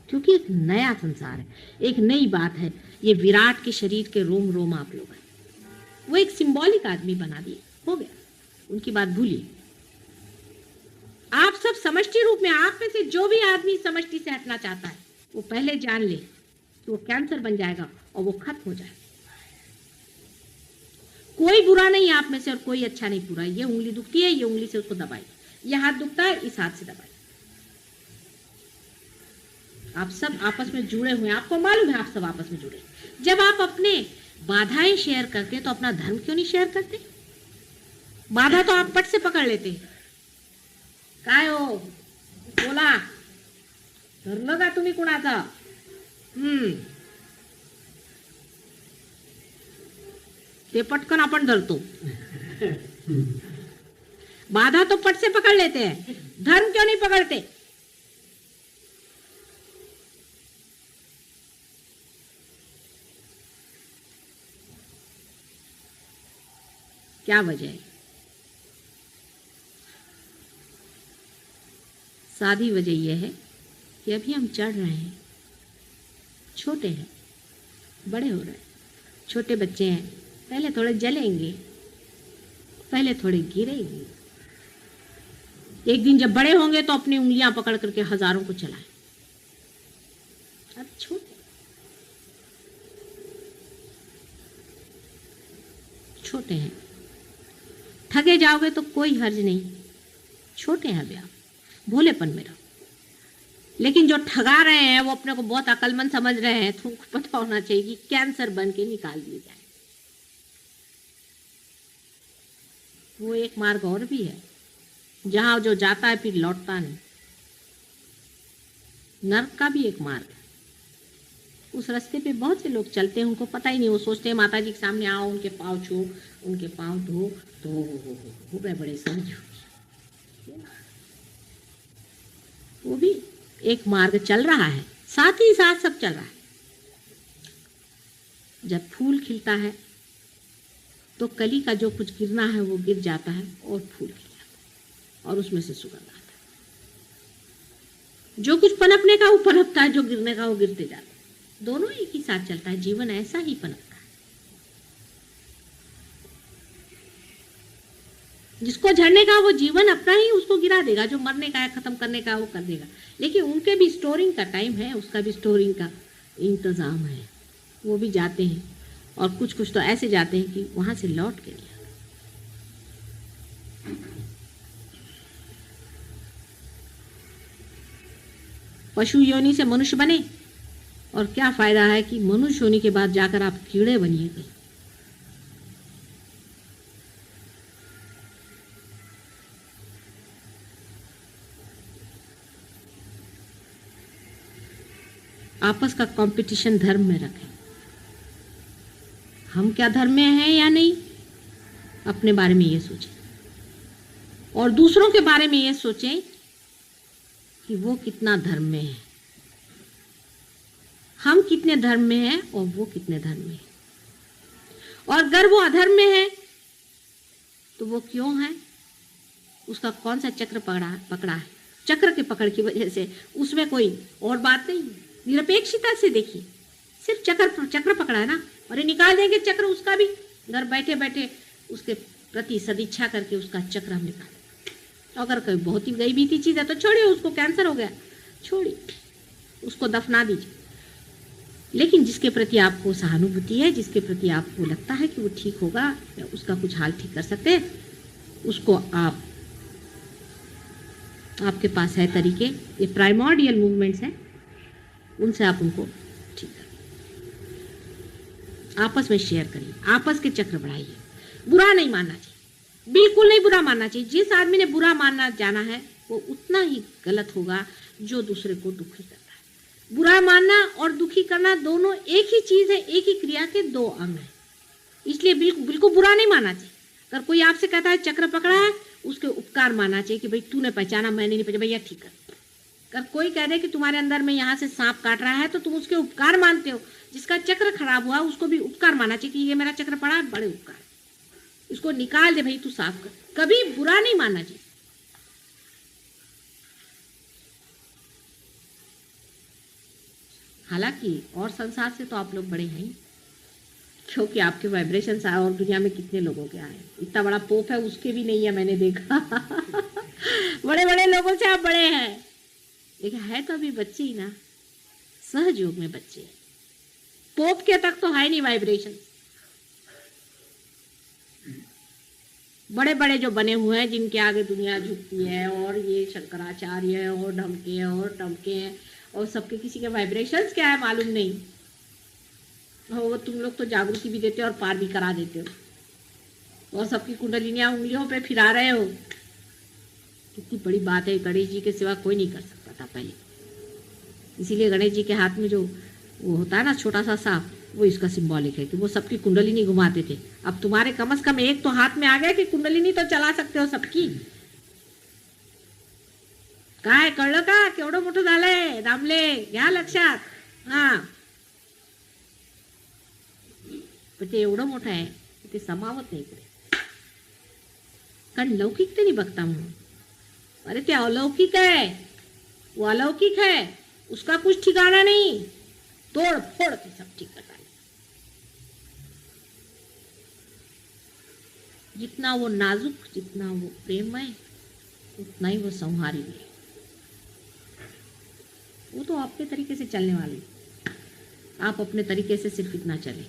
क्योंकि एक नया संसार है, एक नई बात है। ये विराट के शरीर के रोम रोम आप लोग हैं। वो एक सिंबॉलिक आदमी बना दिए, हो गया, उनकी बात भूलिए। आप सब समष्टि रूप में, आप में से जो भी आदमी समष्टि से हटना चाहता है वो पहले जान ले कि वो कैंसर बन जाएगा और वो खत्म हो जाएगा। कोई बुरा नहीं आप में से और कोई अच्छा नहीं पूरा। ये उंगली दुखती है, ये उंगली से उसको दबाई, ये हाथ दुखता है, इस हाथ से दबाई। आप सब आपस में जुड़े हुए हैं, आपको मालूम है आप सब आपस में जुड़े। जब आप अपने बाधाएं शेयर करते तो अपना धर्म क्यों नहीं शेयर करते? बाधा तो आप पट से पकड़ लेते। काय हो बोला, धरलं का तुम्ही कुणाचा? ते पटकन आपण धरतो। बाधा तो पट से पकड़ लेते हैं, धर्म क्यों नहीं पकड़ते? क्या वजह है? सादी वजह यह है कि अभी हम चढ़ रहे हैं, छोटे हैं, बड़े हो रहे हैं। छोटे बच्चे हैं, पहले थोड़े जलेंगे, पहले थोड़े गिरेंगे। एक दिन जब बड़े होंगे तो अपनी उंगलियां पकड़ करके हजारों को चलाएं। अब छोटे हैं, ठगे जाओगे तो कोई हर्ज नहीं। छोटे हैं अभी आप, भोलेपन में रहो। लेकिन जो ठगा रहे हैं वो अपने को बहुत अक्लमंद समझ रहे हैं, तो उनको पता होना चाहिए कि कैंसर बन के निकाल दिए जाए। वो एक मार्ग और भी है, जहां जो जाता है फिर लौटता नहीं। नर्क का भी एक मार्ग है। उस रास्ते पे बहुत से लोग चलते हैं, उनको पता ही नहीं। वो सोचते हैं माता जी के सामने आओ, उनके पाँव छू, उनके पाँव धो, तो हो गए बड़े समझ। वो भी एक मार्ग चल रहा है, साथ ही साथ सब चल रहा है। जब फूल खिलता है तो कली का जो कुछ गिरना है वो गिर जाता है और फूल खिल जाता है और उसमें से सुगंध आता है। जो कुछ पनपने का वो पनपता है, जो गिरने का वो गिरते जाता है। दोनों एक ही साथ चलता है। जीवन ऐसा ही पनपता है। जिसको झड़ने का वो जीवन अपना ही उसको गिरा देगा, जो मरने का है, खत्म करने का वो कर देगा। लेकिन उनके भी स्टोरिंग का टाइम है, उसका भी स्टोरिंग का इंतजाम है। वो भी जाते हैं और कुछ कुछ तो ऐसे जाते हैं कि वहां से लौट के नहीं आते। पशु योनि से मनुष्य बने और क्या फायदा है कि मनुष्य होने के बाद जाकर आप कीड़े बनिएगा। आपस का कंपटीशन धर्म में रखें। हम क्या धर्म में हैं या नहीं, अपने बारे में ये सोचें और दूसरों के बारे में ये सोचें कि वो कितना धर्म में है, हम कितने धर्म में हैं और वो कितने धर्म में है। और अगर वो अधर्म में है तो वो क्यों है, उसका कौन सा चक्र पकड़ा है। चक्र के पकड़ की वजह से उसमें कोई और बात नहीं। निरपेक्षता से देखिए, सिर्फ चक्र पकड़ा है ना, और ये निकाल देंगे चक्र, उसका भी घर बैठे बैठे उसके प्रति सदिच्छा करके उसका चक्र हम निकाल देंगे। अगर कोई बहुत ही गई बीती चीज है तो छोड़िए, उसको कैंसर हो गया, छोड़िए, उसको दफना दीजिए। लेकिन जिसके प्रति आपको सहानुभूति है, जिसके प्रति आपको लगता है कि वो ठीक होगा या उसका कुछ हाल ठीक कर सकते हैं, उसको आपके पास है तरीके, ये प्राइमोर्डियल मूवमेंट्स हैं, उनसे आप उनको ठीक करिए। आपस में शेयर करिए, आपस के चक्र बढ़ाइए। बुरा नहीं मानना चाहिए, बिल्कुल नहीं बुरा मानना चाहिए। जिस आदमी ने बुरा मानना जाना है वो उतना ही गलत होगा जो दूसरे को दुखी करता है। बुरा मानना और दुखी करना दोनों एक ही चीज है, एक ही क्रिया के दो अंग है। इसलिए बिल्कुल बुरा नहीं मानना चाहिए। अगर कोई आपसे कहता है चक्र पकड़ा है, उसके उपकार मानना चाहिए कि भाई तूने पहचाना, मैंने नहीं पहचाना, भैया ठीक है। अगर कोई कह दे कि तुम्हारे अंदर में यहाँ से सांप काट रहा है तो तुम उसके उपकार मानते हो। जिसका चक्र खराब हुआ उसको भी उपकार मानना चाहिए कि ये मेरा चक्र पड़ा है, बड़े उपकार, इसको निकाल दे भाई, तू साफ कर। कभी बुरा नहीं मानना चाहिए। हालांकि और संसार से तो आप लोग बड़े हैं ही, क्योंकि आपके वाइब्रेशंस और दुनिया में कितने लोगों के आए। इतना बड़ा पोप है, उसके भी नहीं है, मैंने देखा। बड़े बड़े लोगों से आप बड़े हैं, लेकिन है तो अभी बच्चे ही ना, सहज योग में बच्चे। पोप के तक तो है नहीं वाइब्रेशन। बड़े बड़े जो बने हुए हैं, जिनके आगे दुनिया झुकती है, और ये शंकराचार्य है और ढमके हैं और टमके हैं, और सबके किसी के वाइब्रेशंस क्या है मालूम नहीं हो। वो तुम लोग तो जागृति भी देते हो और पार भी करा देते हो, और सबकी कुंडलिनियां उंगलियों पे फिरा रहे हो। कितनी बड़ी बात है, गणेश जी के सिवा कोई नहीं कर सकता था पहले। इसीलिए गणेश जी के हाथ में जो वो होता है ना छोटा सा सांप, वो इसका सिंबॉलिक है कि वो सबकी कुंडलिनी घुमाते थे। अब तुम्हारे कम से कम एक तो हाथ में आ गया कि कुंडलिनी तो चला सकते हो सबकी। काय कळलं का केवढं मोठं झालंय दामले, घ्या लक्षात। हा, पण ते एवढं मोठं आहे की ते समावत नाही इकडे, कारण लौकिकतेने बघता म्हणून। अरे ते अलौकिक है, वो अलौकिक है, उसका कुछ ठिकाना नहीं, तोड़ फोड़ के सब ठीक कर डाले। जितना वो नाजुक, जितना वो प्रेममय, उतना ही वो संहारी भी है। वो तो अपने तरीके से चलने वाले, आप अपने तरीके से सिर्फ इतना चले।